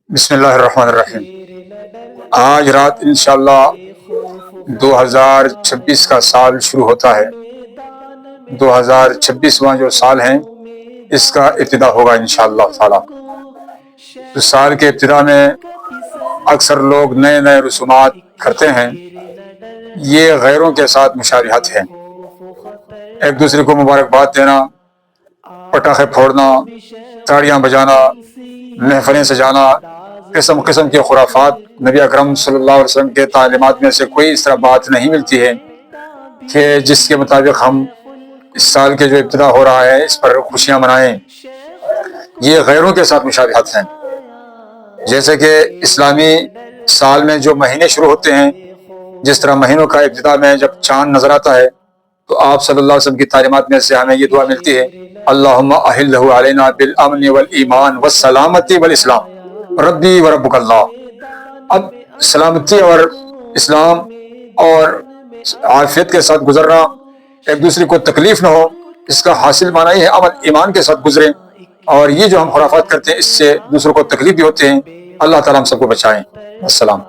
بسم اللہ الرحمن الرحیم۔ آج رات انشاءاللہ 2026 کا سال شروع ہوتا ہے۔ 2026واں جو سال ہے اس کا ابتدا ہوگا انشاءاللہ تعالی۔ تو سال کے ابتدا میں اکثر لوگ نئے نئے رسومات کرتے ہیں، یہ غیروں کے ساتھ مشابہت ہے۔ ایک دوسرے کو مبارکباد دینا، پٹاخے پھوڑنا، تاڑیاں بجانا، محفلیں سجانا، قسم قسم کے خرافات، نبی اکرم صلی اللہ علیہ وسلم کے تعلیمات میں سے کوئی اس طرح بات نہیں ملتی ہے کہ جس کے مطابق ہم اس سال کے جو ابتدا ہو رہا ہے اس پر خوشیاں منائیں۔ یہ غیروں کے ساتھ مشابہت ہیں۔ جیسے کہ اسلامی سال میں جو مہینے شروع ہوتے ہیں، جس طرح مہینوں کا ابتدا میں جب چاند نظر آتا ہے تو آپ صلی اللہ علیہ وسلم کی تعلیمات میں سے ہمیں یہ دعا ملتی ہے، اللہم احلہ علینا بالامن والایمان والسلامتی والاسلام ربی و ربک اللہ۔ اب سلامتی اور اسلام اور عافیت کے ساتھ گزرنا، ایک دوسرے کو تکلیف نہ ہو، اس کا حاصل معنی یہ ہے امن ایمان کے ساتھ گزریں، اور یہ جو ہم خرافات کرتے ہیں اس سے دوسروں کو تکلیف بھی ہوتے ہیں۔ اللہ تعالیٰ ہم سب کو بچائیں۔ السلام۔